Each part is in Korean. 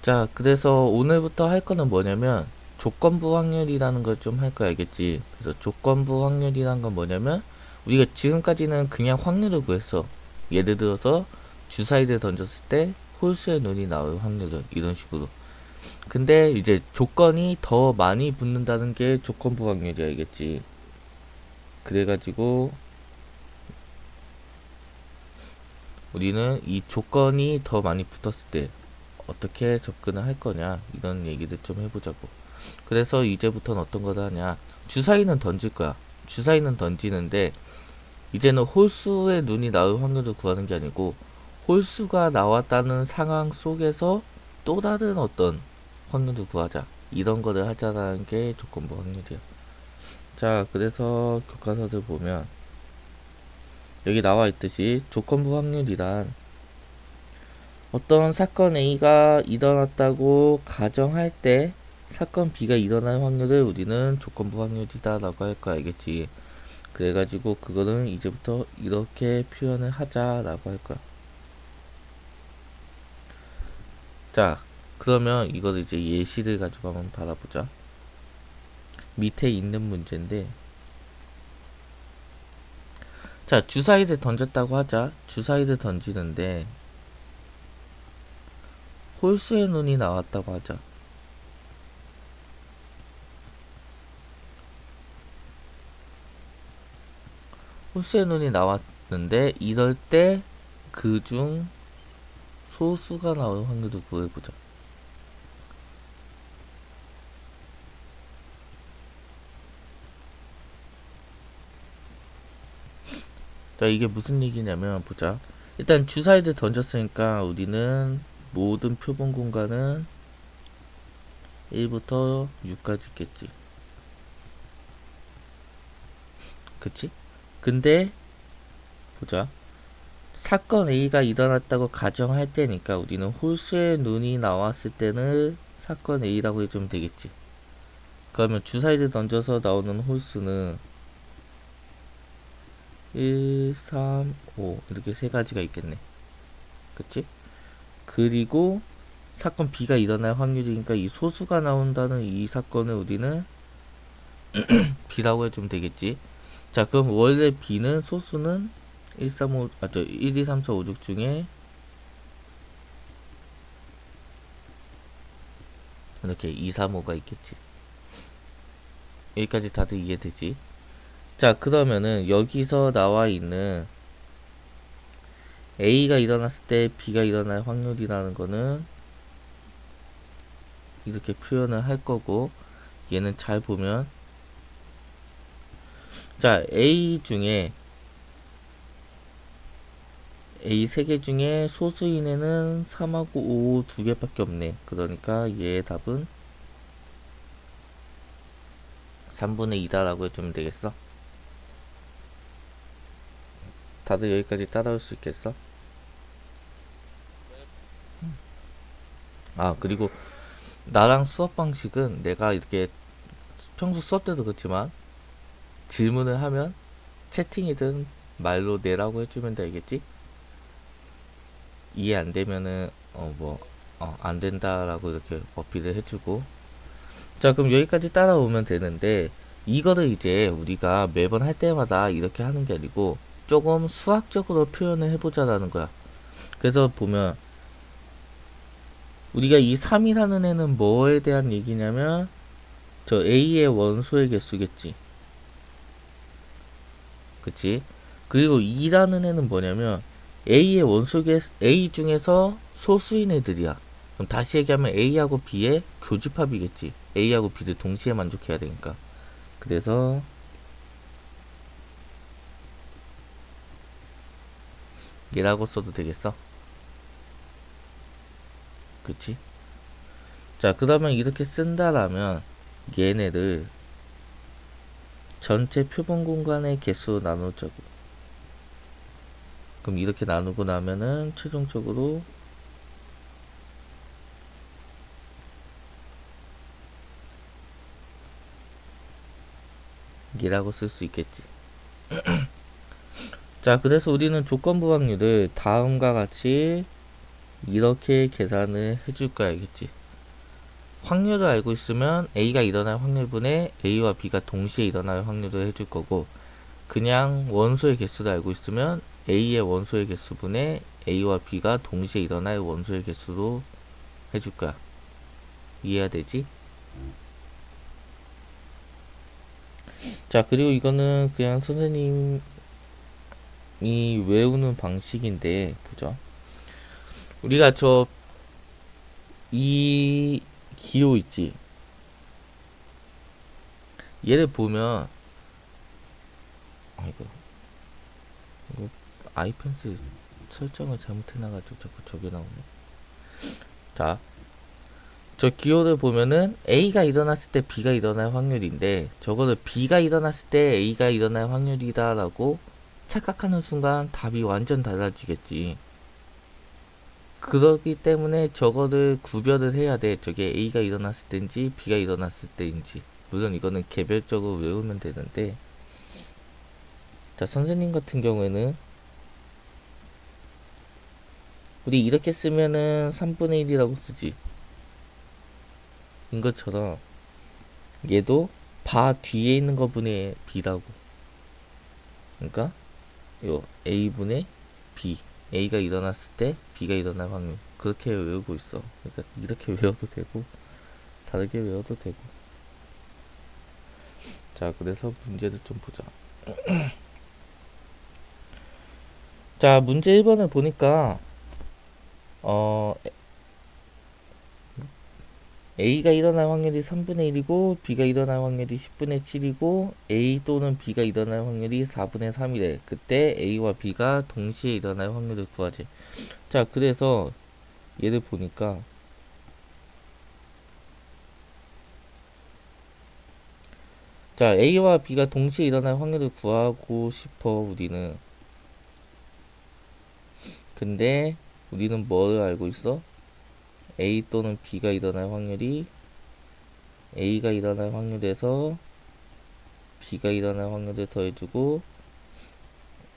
자, 그래서 오늘부터 할 거는 뭐냐면 조건부 확률이라는 걸 좀 할 거 알겠지? 그래서 조건부 확률이란 건 뭐냐면 우리가 지금까지는 그냥 확률을 구했어. 예를 들어서 주사위를 던졌을 때 홀수의 눈이 나올 확률을 이런 식으로. 근데 이제 조건이 더 많이 붙는다는 게 조건부 확률이 알겠지? 그래가지고 우리는 이 조건이 더 많이 붙었을 때 어떻게 접근을 할 거냐 이런 얘기를 좀 해보자고. 그래서 이제부터는 어떤 거를 하냐, 주사위는 던질 거야. 주사위는 던지는데 이제는 홀수의 눈이 나올 확률을 구하는 게 아니고 홀수가 나왔다는 상황 속에서 또 다른 어떤 확률을 구하자, 이런 거를 하자라는 게 조건부 확률이야. 자, 그래서 교과서들 보면 여기 나와 있듯이 조건부 확률이란 어떤 사건 A가 일어났다고 가정할 때 사건 B가 일어날 확률을 우리는 조건부 확률이다 라고 할 거 알겠지. 그래가지고 그거는 이제부터 이렇게 표현을 하자라고 할 거야. 자, 그러면 이걸 이제 예시를 가지고 한번 바라보자. 밑에 있는 문제인데, 자, 주사위를 던졌다고 하자. 주사위를 던지는데 홀수의 눈이 나왔다고 하자. 홀수의 눈이 나왔는데 이럴 때 그중 소수가 나올 확률을 구해보자. 자, 이게 무슨 얘기냐면 보자. 일단 주사위를 던졌으니까 우리는 모든 표본 공간은 1부터 6까지 있겠지. 그치? 근데 보자. 사건 A가 일어났다고 가정할 때니까 우리는 홀수의 눈이 나왔을 때는 사건 A라고 해주면 되겠지. 그러면 주사위를 던져서 나오는 홀수는 1, 3, 5 이렇게 세 가지가 있겠네. 그치? 그리고 사건 B가 일어날 확률이니까 이 소수가 나온다는 이 사건을 우리는 B라고 해주면 되겠지. 자, 그럼 원래 B는 소수는 1, 3, 5, 1, 2, 3, 4, 5, 6 중에 이렇게 2, 3, 5가 있겠지. 여기까지 다들 이해되지? 자, 그러면은 여기서 나와 있는 A가 일어났을 때 B가 일어날 확률이라는 거는 이렇게 표현을 할 거고, 얘는 잘 보면, 자, A 3개 중에 소수인에는 3하고 5 2개밖에 없네. 그러니까 얘의 답은 3분의 2다라고 해주면 되겠어. 다들 여기까지 따라올 수 있겠어? 아, 그리고 나랑 수업 방식은 내가 이렇게 평소 수업 때도 그렇지만 질문을 하면 채팅이든 말로 내라고 해주면 되겠지? 이해 안 되면은 안 된다라고 이렇게 어필을 해주고. 자, 그럼 여기까지 따라오면 되는데 이거를 이제 우리가 매번 할 때마다 이렇게 하는 게 아니고 조금 수학적으로 표현을 해보자라는 거야. 그래서 보면 우리가 이 3이라는 애는 뭐에 대한 얘기냐면 저 A의 원소의 개수겠지. 그치? 그리고 2라는 애는 뭐냐면 A의 원소개 A 중에서 소수인 애들이야. 그럼 다시 얘기하면 A하고 B의 교집합이겠지. A하고 B를 동시에 만족해야 되니까. 그래서 얘라고 써도 되겠어. 그치? 자, 그러면 이렇게 쓴다라면 얘네를 전체 표본 공간의 개수로 나누자고. 그럼 이렇게 나누고 나면은 최종적으로 얘라고 쓸 수 있겠지. 자, 그래서 우리는 조건부 확률을 다음과 같이 이렇게 계산을 해줄 거야, 알겠지? 확률을 알고 있으면 A가 일어날 확률분에 A와 B가 동시에 일어날 확률을 해줄 거고, 그냥 원소의 개수를 알고 있으면 A의 원소의 개수분에 A와 B가 동시에 일어날 원소의 개수로 해줄 거야. 이해가 되지? 자, 그리고 이거는 그냥 선생님이 외우는 방식인데, 보자. 우리가 이 기호 있지? 얘를 보면, 아이고, 이거 아이펜스 설정을 잘못해놔가지고 자꾸 저게 나오네. 자, 저 기호를 보면은 A가 일어났을 때 B가 일어날 확률인데, 저거를 B가 일어났을 때 A가 일어날 확률이다 라고 착각하는 순간 답이 완전 달라지겠지. 그렇기 때문에 저거를 구별을 해야 돼. 저게 A가 일어났을 때인지 B가 일어났을 때인지. 물론 이거는 개별적으로 외우면 되는데, 자, 선생님 같은 경우에는 우리 이렇게 쓰면은 3분의 1이라고 쓰지. 인 것처럼 얘도 바 뒤에 있는 거분의 B라고. 그러니까 요 A분의 B, A가 일어났을 때 B가 일어날 확률, 그렇게 외우고 있어. 그러니까 이렇게 외워도 되고 다르게 외워도 되고. 자, 그래서 문제를 좀 보자. 자, 문제 1번을 보니까 A가 일어날 확률이 3분의 1이고 B가 일어날 확률이 10분의 7이고 A 또는 B가 일어날 확률이 4분의 3이래. 그때 A와 B가 동시에 일어날 확률을 구하지. 자, 그래서 얘를 보니까 자, A와 B가 동시에 일어날 확률을 구하고 싶어 우리는. 근데 우리는 뭐를 알고 있어? A 또는 B가 일어날 확률이 A가 일어날 확률에서 B가 일어날 확률을 더해주고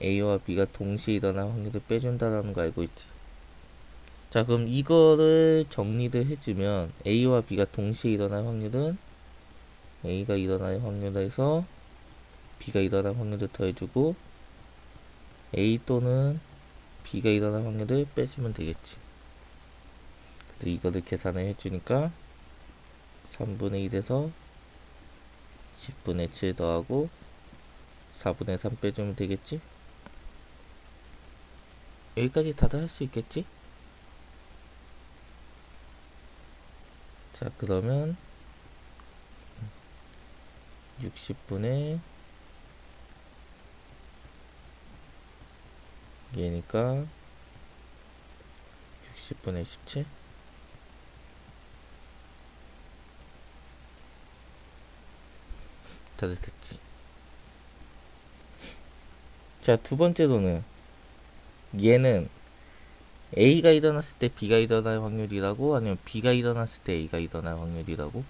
A와 B가 동시에 일어날 확률을 빼준다라는 거 알고 있지. 자, 그럼 이거를 정리를 해주면 A와 B가 동시에 일어날 확률은 A가 일어날 확률에서 B가 일어날 확률을 더해주고 A 또는 B가 일어날 확률을 빼주면 되겠지. 그래서 이거를 계산을 해주니까 3분의 1에서 10분의 7 더하고 4분의 3 빼주면 되겠지? 여기까지 다들 할 수 있겠지? 자, 그러면 60분의 얘니까 60분의 17. 다들 됐지? 자, 두 번째로는 얘는 A가 일어났을 때 B가 일어날 확률이라고, 아니면 B가 일어났을 때 A가 일어날 확률이라고?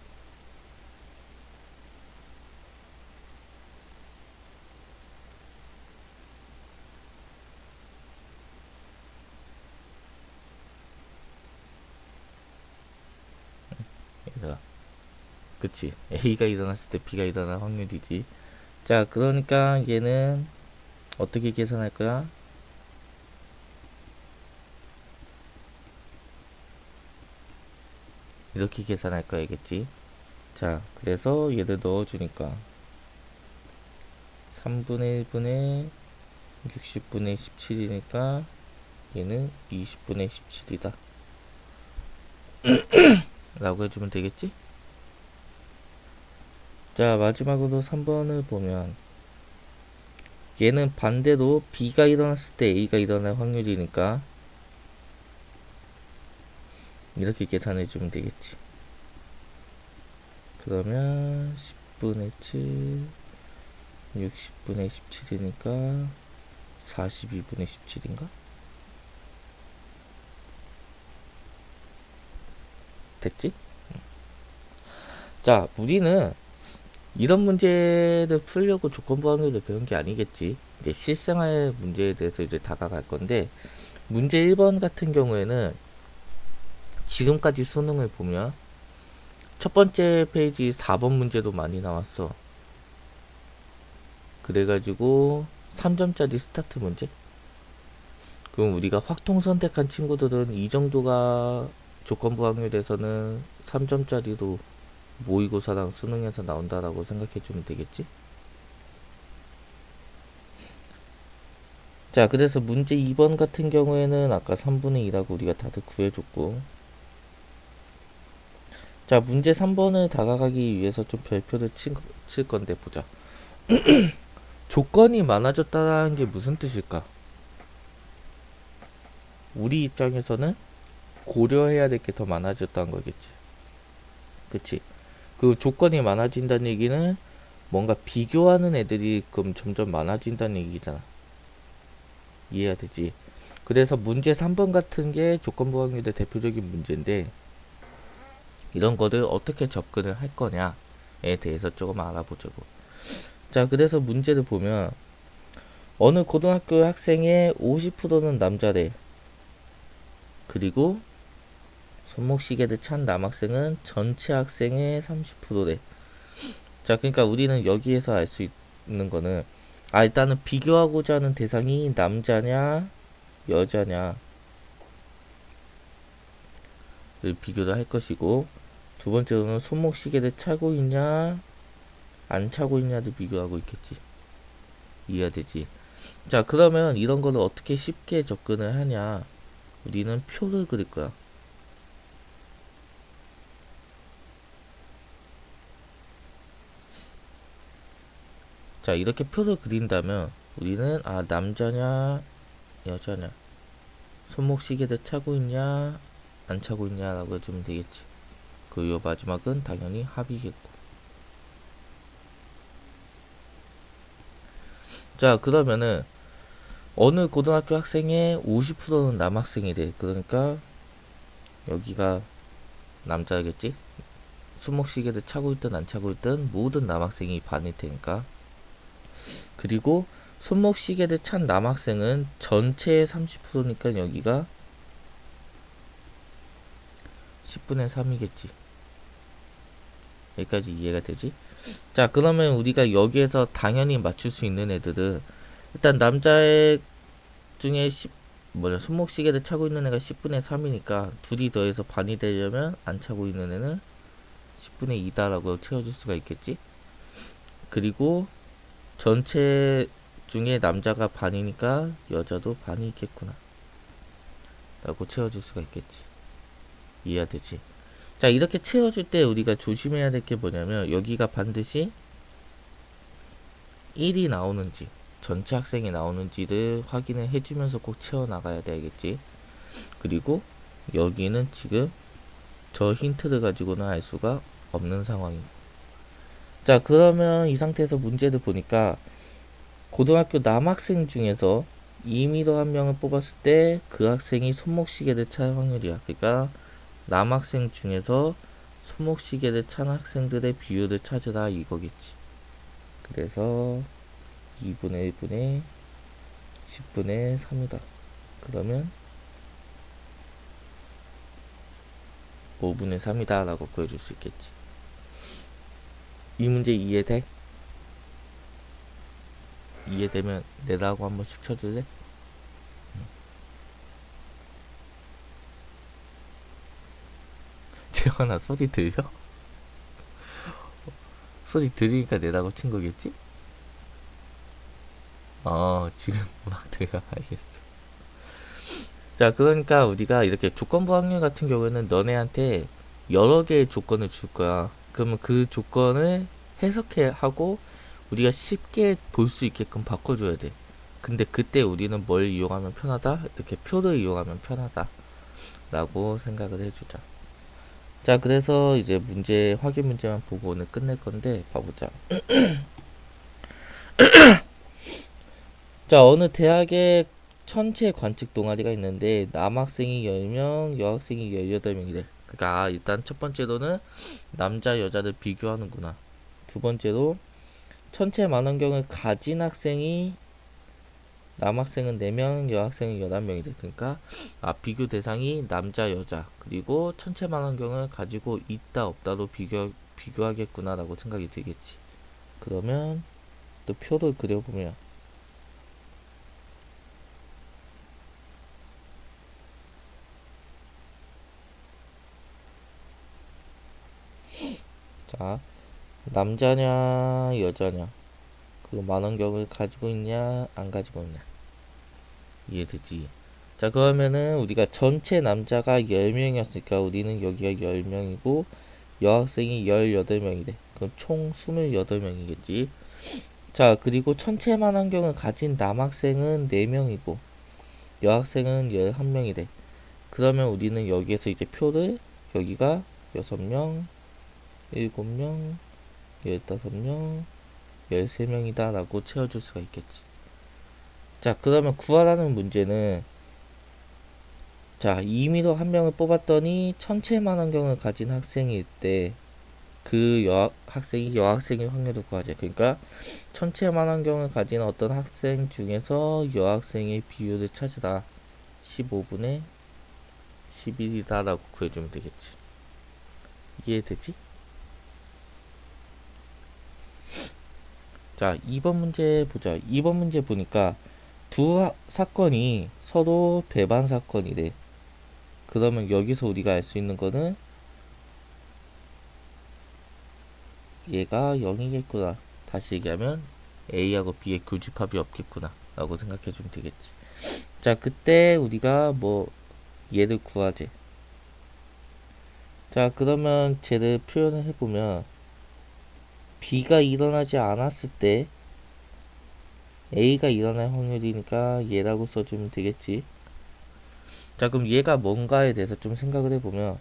얘들아, 그치? A가 일어났을 때 B가 일어날 확률이지. 자, 그러니까 얘는 어떻게 계산할 거야? 이렇게 계산할 거야, 알겠지? 자, 그래서 얘를 넣어주니까 3분의 1분의 60분의 17이니까 얘는 20분의 17이다 라고 해주면 되겠지? 자, 마지막으로 3번을 보면 얘는 반대로 B가 일어났을 때 A가 일어날 확률이니까 이렇게 계산해주면 되겠지. 그러면 10분의 7 60분의 17이니까 42분의 17인가? 됐지? 자, 우리는 이런 문제를 풀려고 조건부 확률을 배운 게 아니겠지. 이제 실생활 문제에 대해서 이제 다가갈 건데, 문제 1번 같은 경우에는 지금까지 수능을 보면 첫 번째 페이지 4번 문제도 많이 나왔어. 그래가지고 3점짜리 스타트 문제? 그럼 우리가 확통 선택한 친구들은 이 정도가 조건부 확률에서는 3점짜리로 모의고사랑 수능에서 나온다라고 생각해주면 되겠지? 자, 그래서 문제 2번 같은 경우에는 아까 3분의 2라고 우리가 다들 구해줬고, 자, 문제 3번을 다가가기 위해서 좀 별표를 칠 건데 보자. 조건이 많아졌다는 게 무슨 뜻일까? 우리 입장에서는 고려해야 될 게 더 많아졌다는 거겠지. 그치? 그 조건이 많아진다는 얘기는 뭔가 비교하는 애들이 그럼 점점 많아진다는 얘기잖아. 이해가 되지? 그래서 문제 3번 같은 게 조건부 확률의 대표적인 문제인데, 이런 거를 어떻게 접근을 할 거냐에 대해서 조금 알아보자고. 자, 그래서 문제를 보면 어느 고등학교 학생의 50%는 남자래. 그리고 손목시계를 찬 남학생은 전체 학생의 30%래. 자, 그러니까 우리는 여기에서 알 수 있는 거는, 일단은 비교하고자 하는 대상이 남자냐 여자냐를 비교를 할 것이고, 두 번째로는 손목시계를 차고 있냐 안 차고 있냐를 비교하고 있겠지. 이해가 되지? 자, 그러면 이런 거를 어떻게 쉽게 접근을 하냐, 우리는 표를 그릴 거야. 자, 이렇게 표를 그린다면 우리는 남자냐 여자냐, 손목시계를 차고 있냐 안 차고 있냐라고 해주면 되겠지. 그리고 마지막은 당연히 합이겠고. 자, 그러면은 어느 고등학교 학생의 50%는 남학생이래. 그러니까 여기가 남자겠지. 손목시계를 차고 있든 안 차고 있든 모든 남학생이 반일 테니까. 그리고 손목시계를 찬 남학생은 전체의 30%니까 여기가 10분의 3이겠지. 여기까지 이해가 되지? 자, 그러면 우리가 여기에서 당연히 맞출 수 있는 애들은, 일단 남자애 중에 손목시계를 차고 있는 애가 10분의 3이니까 둘이 더해서 반이 되려면 안 차고 있는 애는 10분의 2다라고 채워줄 수가 있겠지. 그리고 전체 중에 남자가 반이니까 여자도 반이 있겠구나 라고 채워줄 수가 있겠지. 이해가 되지? 자, 이렇게 채워줄 때 우리가 조심해야 될 게 뭐냐면, 여기가 반드시 1이 나오는지 전체 학생이 나오는지를 확인을 해주면서 꼭 채워나가야 되겠지. 그리고 여기는 지금 저 힌트를 가지고는 알 수가 없는 상황입니다. 자, 그러면 이 상태에서 문제를 보니까 고등학교 남학생 중에서 2미터 한 명을 뽑았을 때 그 학생이 손목시계를 찬 확률이야. 그러니까 남학생 중에서 손목시계를 찬 학생들의 비율을 찾으라 이거겠지. 그래서 2분의 1분의 10분의 3이다. 그러면 5분의 3이다 라고 구해줄 수 있겠지. 이 문제 이해돼? 이해되면 내라고 한 번씩 쳐줄래? 재환아, 소리 들려? 소리 들으니까 내라고 친 거겠지? 지금 막 들려. 알겠어. 자, 그러니까 우리가 이렇게 조건부 확률 같은 경우에는 너네한테 여러 개의 조건을 줄 거야. 그러면 그 조건을 해석해 하고 우리가 쉽게 볼 수 있게끔 바꿔줘야 돼. 근데 그때 우리는 뭘 이용하면 편하다? 이렇게 표를 이용하면 편하다 라고 생각을 해주자. 자, 그래서 이제 문제 확인 문제만 보고 오늘 끝낼 건데 봐보자. 자, 어느 대학에 천체 관측 동아리가 있는데 남학생이 10명, 여학생이 18명이래. 그러니까 일단 첫 번째로는 남자 여자를 비교하는구나. 두 번째로 천체 만원경을 가진 학생이 남학생은 4명, 여학생은 11명이 돼. 그러니까 비교 대상이 남자, 여자 그리고 천체만 환경을 가지고 있다 없다로 비교하겠구나라고 생각이 들겠지. 그러면 또 표를 그려보면 자, 남자냐 여자냐 그리고 만원경을 가지고 있냐 안 가지고 있냐 이해되지? 자, 그러면은 우리가 전체 남자가 10명이었으니까 우리는 여기가 10명이고 여학생이 18명이 돼. 그럼 총 28명이겠지. 자, 그리고 천체만 환경을 가진 남학생은 4명이고 여학생은 11명이 돼. 그러면 우리는 여기에서 이제 표를 여기가 6명, 7명, 15명, 13명이다 라고 채워줄 수가 있겠지. 자, 그러면 구하라는 문제는 자, 임의로 한 명을 뽑았더니 천체만 환경을 가진 학생일 때 그 학생이 여학생일 확률을 구하자. 그러니까 천체만 환경을 가진 어떤 학생 중에서 여학생의 비율을 찾으라. 15분의 11이다 라고 구해주면 되겠지. 이해되지? 자, 2번 문제 보자. 2번 문제 보니까 두 사건이 서로 배반 사건이래. 그러면 여기서 우리가 알 수 있는 거는 얘가 0이겠구나. 다시 얘기하면 A하고 B의 교집합이 없겠구나 라고 생각해 주면 되겠지. 자, 그때 우리가 뭐 얘를 구하재. 자, 그러면 쟤를 표현을 해보면 B가 일어나지 않았을 때 A가 일어날 확률이니까 얘라고 써주면 되겠지. 자, 그럼 얘가 뭔가에 대해서 좀 생각을 해보면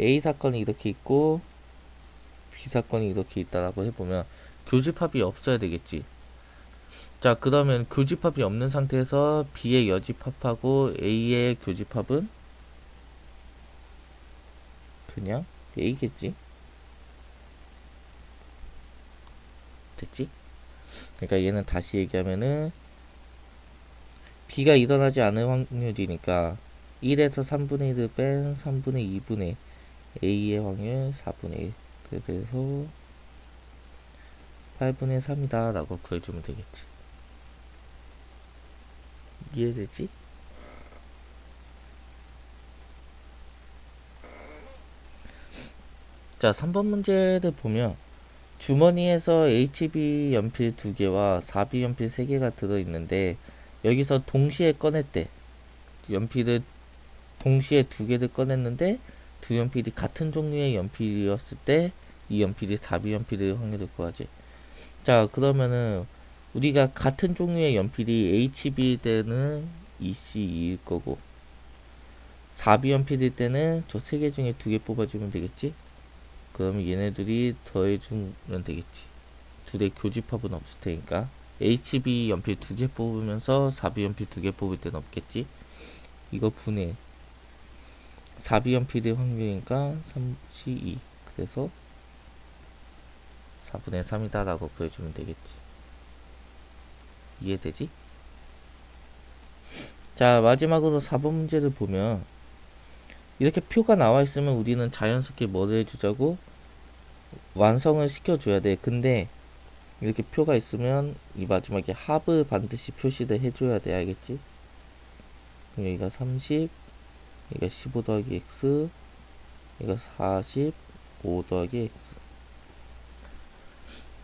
A 사건이 이렇게 있고 B 사건이 이렇게 있다라고 해보면 교집합이 없어야 되겠지. 자, 그러면 교집합이 없는 상태에서 B의 여집합하고 A의 교집합은 그냥 A겠지. 됐지? 그러니까 얘는 다시 얘기하면은 B가 일어나지 않을 확률이니까 1에서 3분의 1을 뺀 3분의 2분의 A의 확률 4분의 1. 그래서 8분의 3이다 라고 구해주면 되겠지. 이해되지? 자, 3번 문제를 보면 주머니에서 HB 연필 2개와 4B 연필 3개가 들어있는데 여기서 동시에 꺼냈대. 연필을 동시에 2개를 꺼냈는데 두 연필이 같은 종류의 연필이었을 때 이 연필이 4B 연필의 확률을 구하지. 자, 그러면은 우리가 같은 종류의 연필이 HB 때는 EC2일 거고 4B 연필일 때는 저 3개 중에 2개 뽑아주면 되겠지? 그러면 얘네들이 더해주면 되겠지. 둘의 교집합은 없을 테니까 HB 연필 2개 뽑으면서 4B 연필 2개 뽑을 때는 없겠지? 이거 분해 4B 연필의 확률이니까 3C2 그래서 4분의 3이다 라고 구해주면 되겠지. 이해되지? 자, 마지막으로 4번 문제를 보면 이렇게 표가 나와 있으면 우리는 자연스럽게 뭐를 해주자고 완성을 시켜줘야 돼. 근데 이렇게 표가 있으면 이 마지막에 합을 반드시 표시를 해줘야 돼. 알겠지? 그럼 여기가 30, 여기가 15 더하기 x, 여기가 45 더하기 x.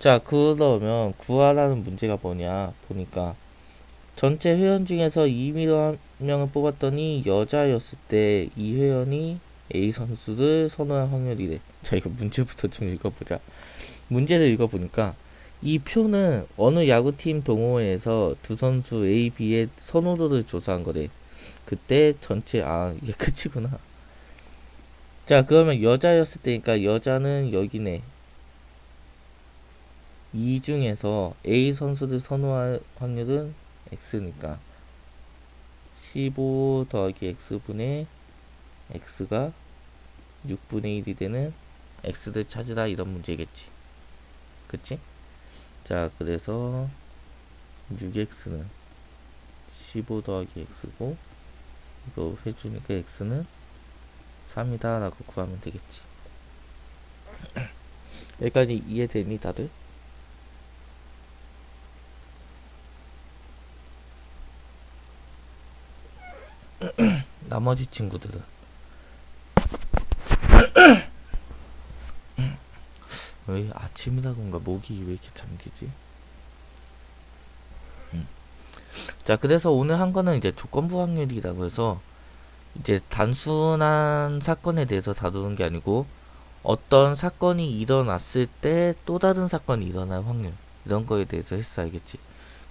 자, 그러면 구하라는 문제가 뭐냐 보니까 전체 회원 중에서 임의로 한 명을 뽑았더니 여자였을 때 이 회원이 A 선수를 선호할 확률이래. 자, 이거 문제부터 좀 읽어보자. 문제를 읽어보니까 이 표는 어느 야구팀 동호회에서 두 선수 A, B의 선호도를 조사한 거래. 그때 전체 이게 끝이구나. 자, 그러면 여자였을 때니까 여자는 여기네. 이 중에서 A 선수를 선호할 확률은 X니까 15 더하기 X분의 X가 6분의 1이 되는 X를 찾으라 이런 문제겠지. 그치? 자, 그래서 6x는 15 더하기 x고 이거 해주니까 x는 3이다 라고 구하면 되겠지. 여기까지 이해되니 다들? 나머지 친구들은 왜 아침이다 그런가 목이 왜 이렇게 잠기지? 자, 그래서 오늘 한 거는 이제 조건부 확률이라고 해서 이제 단순한 사건에 대해서 다루는 게 아니고 어떤 사건이 일어났을 때 또 다른 사건이 일어날 확률 이런 거에 대해서 했어. 알겠지?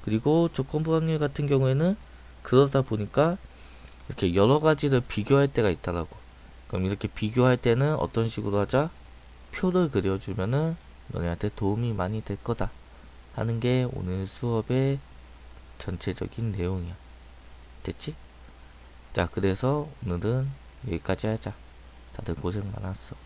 그리고 조건부 확률 같은 경우에는 그러다 보니까 이렇게 여러 가지를 비교할 때가 있다라고. 그럼 이렇게 비교할 때는 어떤 식으로 하자? 표를 그려주면은 너네한테 도움이 많이 될 거다 하는 게 오늘 수업의 전체적인 내용이야. 됐지? 자, 그래서 오늘은 여기까지 하자. 다들 고생 많았어.